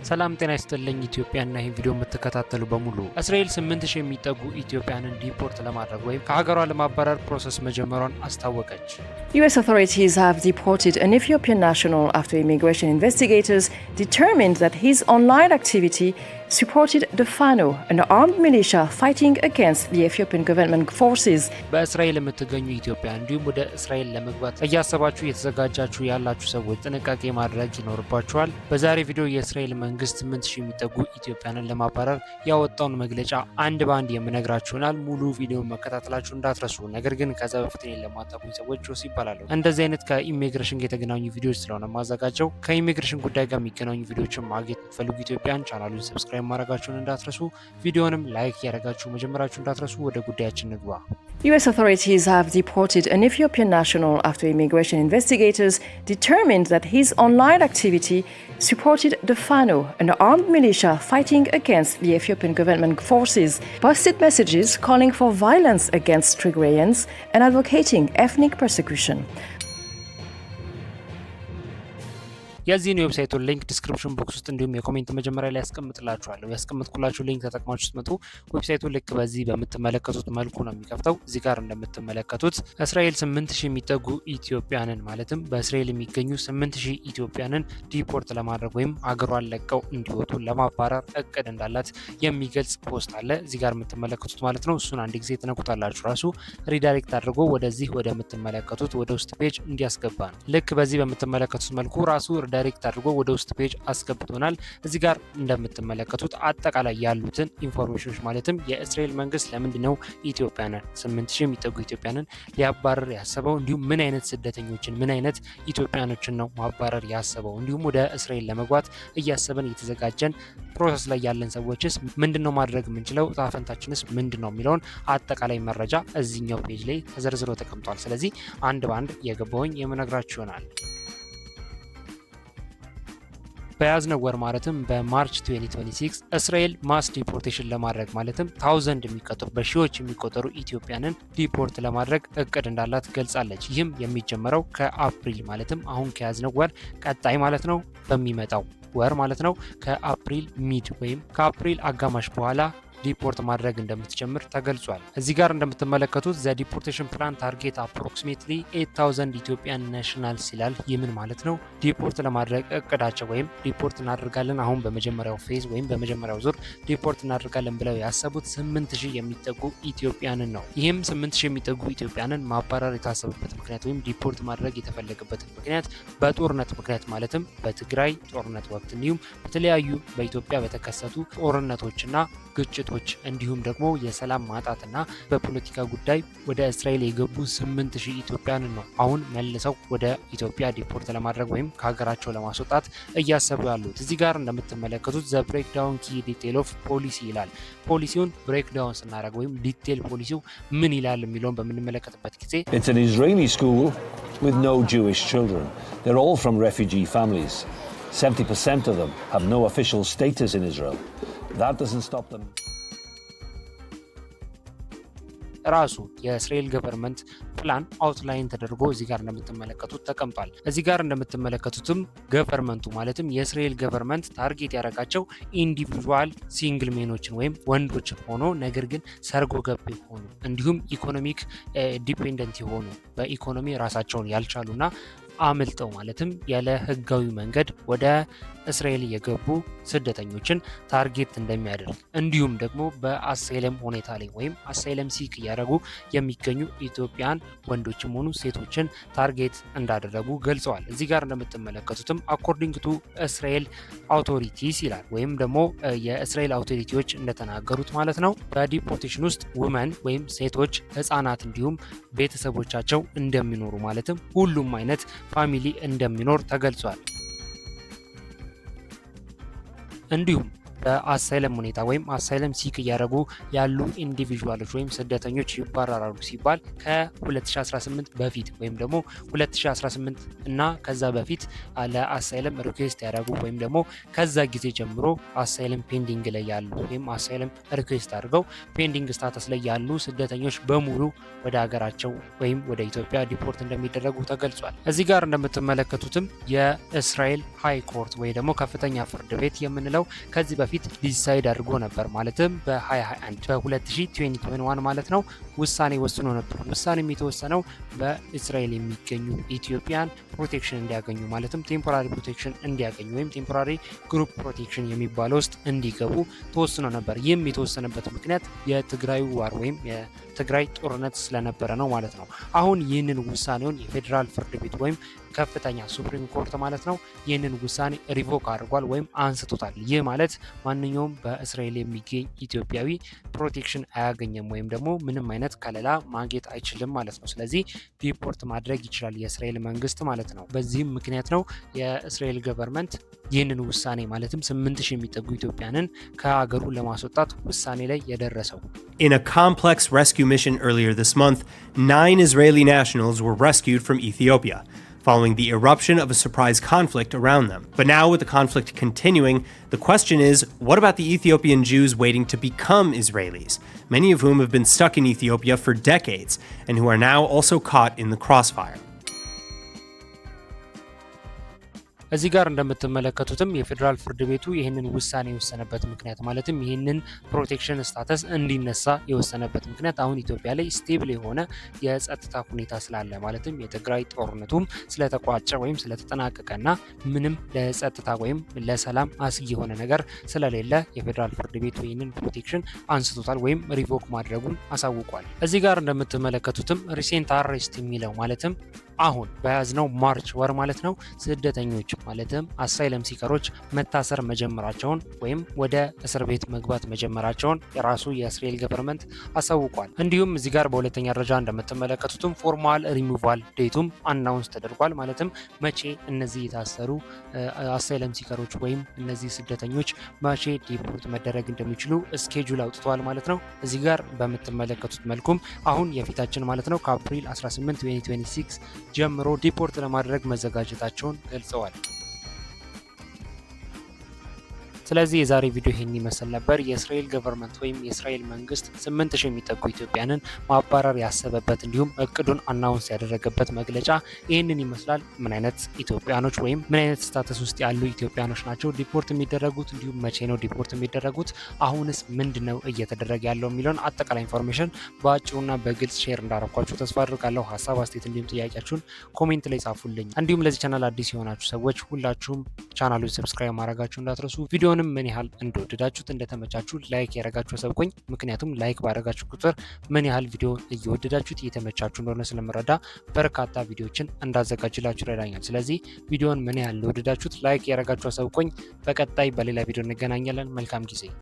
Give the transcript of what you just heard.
ሰላም ጤና ይስጥልኝ ኢትዮጵያና ይህን ቪዲዮ የምትከታተሉ በሙሉ እስራኤል 8000 የሚጠጉ ኢትዮጵያንን ዲፖርት ለማድረግ ወይም ከሀገሯ ለማባረር ፕሮሰስ መጀመሯን አስታወቀች። US authorities have deported an Ethiopian national after immigration investigators determined that his online activity supported the Fano, an armed militia fighting against the Ethiopian government forces. በእስራኤል የምትገኙ ኢትዮጵያ እንዲሁም ወደ እስራኤል ለመግባት እያሰባችሁ የተዘጋጃችሁ ያላችሁ ሰዎች ጥንቃቄ ማድረግ ይኖርባችኋል። በዛሬ ቪዲዮ የእስራኤል መንግስት 8000 የሚጠጉ ኢትዮጵያንን ለማባረር ያወጣውን መግለጫ አንድ ባንድ የምነግራችሁናል። ሙሉ ቪዲዮን መከታተላችሁ እንዳትረሱ። ነገር ግን ከዛ በፊት እኔን ለማታውቁኝ ሰዎች ጆሲ ይባላሉ። እንደዚህ አይነት ከኢሚግሬሽን ጋር የተገናኙ ቪዲዮዎች ስለሆነ ማዘጋጀው ከኢሚግሬሽን ጉዳይ ጋር የሚገናኙ ቪዲዮዎችን ማግኘት የምትፈልጉ ኢትዮጵያን ቻናሉን ሰብስክራይብ ማድረጋችሁን እንዳትረሱ። ቪዲዮንም ላይክ ያደረጋችሁ መጀመራችሁ እንዳትረሱ። ወደ ጉዳያችን ንግባ። US authorities have deported an Ethiopian national after immigration investigators determined that his online activity supported the Fano, an armed militia fighting against the Ethiopian government forces, posted messages calling for violence against Tigrayans and advocating ethnic persecution. የዚህን ዌብሳይቱን ሊንክ ዲስክሪፕሽን ቦክስ ውስጥ እንዲሁም የኮሜንት መጀመሪያ ላይ ያስቀምጥላችኋለሁ። ያስቀምጥኩላችሁ ሊንክ ተጠቅማችሁ ስትመጡ ዌብሳይቱ ልክ በዚህ በምትመለከቱት መልኩ ነው የሚከፍተው። እዚህ ጋር እንደምትመለከቱት እስራኤል 8000 የሚጠጉ ኢትዮጵያንን ማለትም በእስራኤል የሚገኙ 8000 ኢትዮጵያንን ዲፖርት ለማድረግ ወይም አገሯን ለቀው እንዲወጡ ለማባረር እቅድ እንዳላት የሚገልጽ ፖስት አለ እዚህ ጋር የምትመለከቱት ማለት ነው። እሱን አንድ ጊዜ ትነኩታላችሁ። ራሱ ሪዳይሬክት አድርጎ ወደዚህ ወደምትመለከቱት ወደ ውስጥ ፔጅ እንዲያስገባ ነው። ልክ በዚህ በምትመለከቱት መልኩ ራሱ ዳይሬክት አድርጎ ወደ ውስጥ ፔጅ አስገብቶናል። እዚህ ጋር እንደምትመለከቱት አጠቃላይ ያሉትን ኢንፎርሜሽኖች ማለትም የእስራኤል መንግስት ለምንድነው ኢትዮጵያንን 8000 የሚጠጉ ኢትዮጵያንን ሊያባረር ያሰበው፣ እንዲሁም ምን አይነት ስደተኞችን ምን አይነት ኢትዮጵያኖችን ነው ማባረር ያሰበው፣ እንዲሁም ወደ እስራኤል ለመግባት እያሰበን እየተዘጋጀን ፕሮሰስ ላይ ያለን ሰዎችስ ምንድነው ማድረግ የምንችለው፣ ጣፈንታችንስ ምንድነው የሚለውን አጠቃላይ መረጃ እዚህኛው ፔጅ ላይ ተዘርዝሮ ተቀምጧል። ስለዚህ አንድ ባንድ የገባውኝ የምነግራችሁ ይሆናል። በያዝነው ወር ማለትም በማርች 2026 እስራኤል ማስ ዲፖርቴሽን ለማድረግ ማለትም 1000 የሚቆጠሩ በሺዎች የሚቆጠሩ ኢትዮጵያንን ዲፖርት ለማድረግ እቅድ እንዳላት ገልጻለች። ይህም የሚጀመረው ከአፕሪል ማለትም አሁን ከያዝነው ወር ቀጣይ ማለት ነው በሚመጣው ወር ማለት ነው ከአፕሪል ሚድ ወይም ከአፕሪል አጋማሽ በኋላ ዲፖርት ማድረግ እንደምትጀምር ተገልጿል። እዚህ ጋር እንደምትመለከቱት ዘ ዲፖርቴሽን ፕላን ታርጌት አፕሮክሲሜትሊ 8000 ኢትዮጵያን ናሽናልስ ይላል። ይምን ማለት ነው ዲፖርት ለማድረግ እቅዳቸው ወይም ዲፖርት እናደርጋለን አሁን በመጀመሪያው ፌዝ ወይም በመጀመሪያው ዙር ዲፖርት እናደርጋለን ብለው ያሰቡት 8000 የሚጠጉ ኢትዮጵያንን ነው። ይህም 8000 የሚጠጉ ኢትዮጵያንን ማባረር የታሰበበት ምክንያት ወይም ዲፖርት ማድረግ የተፈለገበት ምክንያት በጦርነት ምክንያት ማለትም በትግራይ ጦርነት ወቅት እንዲሁም በተለያዩ በኢትዮጵያ በተከሰቱ ጦርነቶችና ግጭቶች እንዲሁም ደግሞ የሰላም ማጣትና በፖለቲካ ጉዳይ ወደ እስራኤል የገቡ 8000 ኢትዮጵያንን ነው አሁን መልሰው ወደ ኢትዮጵያ ዲፖርት ለማድረግ ወይም ከሀገራቸው ለማስወጣት እያሰቡ ያሉት። እዚህ ጋር እንደምትመለከቱት ዘ ብሬክዳውን ኪ ዲቴል ኦፍ ፖሊሲ ይላል። ፖሊሲውን ብሬክዳውን ስናደርግ ወይም ዲቴል ፖሊሲው ምን ይላል የሚለውን በምንመለከትበት ጊዜ It's an Israeli school with no Jewish children. They're all from refugee families. 70% of them have no official status in Israel. That doesn't stop them. ራሱ የእስራኤል ገቨርንመንት ፕላን አውትላይን ተደርጎ እዚህ ጋር እንደምትመለከቱት ተቀምጧል። እዚህ ጋር እንደምትመለከቱትም ገቨርንመንቱ ማለትም የእስራኤል ገቨርንመንት ታርጌት ያደረጋቸው ኢንዲቪጁዋል ሲንግል ሜኖችን ወይም ወንዶችን ሆኖ ነገር ግን ሰርጎ ገብ የሆኑ እንዲሁም ኢኮኖሚክ ዲፔንደንት የሆኑ በኢኮኖሚ ራሳቸውን ያልቻሉና አምልጠው ማለትም ያለ ህጋዊ መንገድ ወደ እስራኤል የገቡ ስደተኞችን ታርጌት እንደሚያደርግ እንዲሁም ደግሞ በአሳይለም ሁኔታ ላይ ወይም አሳይለም ሲክ እያደረጉ የሚገኙ ኢትዮጵያን ወንዶችም ሆኑ ሴቶችን ታርጌት እንዳደረጉ ገልጸዋል። እዚህ ጋር እንደምትመለከቱትም አኮርዲንግ ቱ እስራኤል አውቶሪቲስ ይላል ወይም ደግሞ የእስራኤል አውቶሪቲዎች እንደተናገሩት ማለት ነው በዲፖርቴሽን ውስጥ ውመን ወይም ሴቶች፣ ህፃናት እንዲሁም ቤተሰቦቻቸው እንደሚኖሩ ማለትም ሁሉም አይነት ፋሚሊ እንደሚኖር ተገልጿል። እንዲሁም በአሳይለም ሁኔታ ወይም አሳይለም ሲክ እያደረጉ ያሉ ኢንዲቪዥዋሎች ወይም ስደተኞች ይባረራሉ ሲባል ከ2018 በፊት ወይም ደግሞ 2018 እና ከዛ በፊት ለአሳይለም ሪኩዌስት ያደረጉ ወይም ደግሞ ከዛ ጊዜ ጀምሮ አሳይለም ፔንዲንግ ላይ ያሉ ወይም አሳይለም ሪኩዌስት አድርገው ፔንዲንግ ስታተስ ላይ ያሉ ስደተኞች በሙሉ ወደ ሀገራቸው ወይም ወደ ኢትዮጵያ ዲፖርት እንደሚደረጉ ተገልጿል። እዚህ ጋር እንደምትመለከቱትም የእስራኤል ሃይ ኮርት ወይ ደግሞ ከፍተኛ ፍርድ ቤት የምንለው ከዚህ በፊት ዲሳይድ አድርጎ ነበር። ማለትም በ2021 በ2021 ማለት ነው ውሳኔ ወስኖ ነበር። ውሳኔም የተወሰነው በእስራኤል የሚገኙ ኢትዮጵያን ፕሮቴክሽን እንዲያገኙ ማለትም ቴምፖራሪ ፕሮቴክሽን እንዲያገኙ ወይም ቴምፖራሪ ግሩፕ ፕሮቴክሽን የሚባለው ውስጥ እንዲገቡ ተወስኖ ነበር። ይህም የተወሰነበት ምክንያት የትግራይ ዋር ወይም የትግራይ ጦርነት ስለነበረ ነው ማለት ነው። አሁን ይህንን ውሳኔውን የፌዴራል ፍርድ ቤት ወይም ከፍተኛ ሱፕሪም ኮርት ማለት ነው ይህንን ውሳኔ ሪቮክ አድርጓል ወይም አንስቶታል። ይህ ማለት ማንኛውም በእስራኤል የሚገኝ ኢትዮጵያዊ ፕሮቴክሽን አያገኝም ወይም ደግሞ ምንም አይነት ከለላ ማግኘት አይችልም ማለት ነው። ስለዚህ ዲፖርት ማድረግ ይችላል የእስራኤል መንግስት ማለት ነው። በዚህም ምክንያት ነው የእስራኤል ገቨርንመንት ይህንን ውሳኔ ማለትም 8000 የሚጠጉ ኢትዮጵያንን ከሀገሩ ለማስወጣት ውሳኔ ላይ የደረሰው። In a complex rescue mission earlier this month, 9 Israeli nationals were rescued from Ethiopia, following the eruption of a surprise conflict around them. But now, with the conflict continuing, the question is, what about the Ethiopian Jews waiting to become Israelis, many of whom have been stuck in Ethiopia for decades, and who are now also caught in the crossfire? እዚህ ጋር እንደምትመለከቱትም የፌዴራል ፍርድ ቤቱ ይህንን ውሳኔ የወሰነበት ምክንያት ማለትም ይህንን ፕሮቴክሽን ስታተስ እንዲነሳ የወሰነበት ምክንያት አሁን ኢትዮጵያ ላይ ስቴብል የሆነ የጸጥታ ሁኔታ ስላለ ማለትም የትግራይ ጦርነቱም ስለተቋጨ ወይም ስለተጠናቀቀና ምንም ለጸጥታ ወይም ለሰላም አስጊ የሆነ ነገር ስለሌለ የፌዴራል ፍርድ ቤቱ ይህንን ፕሮቴክሽን አንስቶታል ወይም ሪቮክ ማድረጉን አሳውቋል። እዚህ ጋር እንደምትመለከቱትም ሪሴንት አሬስት የሚለው ማለትም አሁን በያዝነው ማርች ወር ማለት ነው ስደተኞች ማለትም አሳይለም ሲከሮች መታሰር መጀመራቸውን ወይም ወደ እስር ቤት መግባት መጀመራቸውን የራሱ የእስራኤል ገቨርንመንት አሳውቋል። እንዲሁም እዚህ ጋር በሁለተኛ ደረጃ እንደምትመለከቱትም ፎርማል ሪሙቫል ዴቱም አናውንስ ተደርጓል። ማለትም መቼ እነዚህ የታሰሩ አሳይለም ሲከሮች ወይም እነዚህ ስደተኞች መቼ ዲፖርት መደረግ እንደሚችሉ ስኬጁል አውጥተዋል ማለት ነው። እዚህ ጋር በምትመለከቱት መልኩም አሁን የፊታችን ማለት ነው ከአፕሪል 18 2026 ጀምሮ ዲፖርት ለማድረግ መዘጋጀታቸውን ገልጸዋል። ስለዚህ የዛሬ ቪዲዮ ይሄን ይመስል ነበር። የእስራኤል ገቨርንመንት ወይም የእስራኤል መንግስት 8000 የሚጠጉ ኢትዮጵያንን ማባረር ያሰበበት እንዲሁም እቅዱን አናውንስ ያደረገበት መግለጫ ይህንን ይመስላል። ምን አይነት ኢትዮጵያኖች ወይም ምን አይነት ስታተስ ውስጥ ያሉ ኢትዮጵያኖች ናቸው ዲፖርት የሚደረጉት፣ እንዲሁም መቼ ነው ዲፖርት የሚደረጉት፣ አሁንስ ምንድነው እየተደረገ ያለው የሚለውን አጠቃላይ ኢንፎርሜሽን በአጭሩና በግልጽ ሼር እንዳረኳችሁ ተስፋ አድርጋለሁ። ሀሳብ አስተያየት፣ እንዲሁም ጥያቄያችሁን ኮሜንት ላይ ጻፉልኝ። እንዲሁም ለዚህ ቻናል አዲስ የሆናችሁ ሰዎች ሁላችሁም ቻናሉን ሰብስክራይብ ማድረጋችሁ እንዳትረሱ። ቪዲዮንም ምን ያህል እንደወደዳችሁት እንደተመቻችሁ ላይክ ያደረጋችሁ ሰብኩኝ። ምክንያቱም ላይክ ባደረጋችሁ ቁጥር ምን ያህል ቪዲዮ እየወደዳችሁት እየተመቻችሁ እንደሆነ ስለምረዳ በርካታ ቪዲዮችን እንዳዘጋጅላችሁ ይረዳኛል። ስለዚህ ቪዲዮን ምን ያህል እንደወደዳችሁት ላይክ ያደረጋችሁ ሰብኩኝ። በቀጣይ በሌላ ቪዲዮ እንገናኛለን። መልካም ጊዜ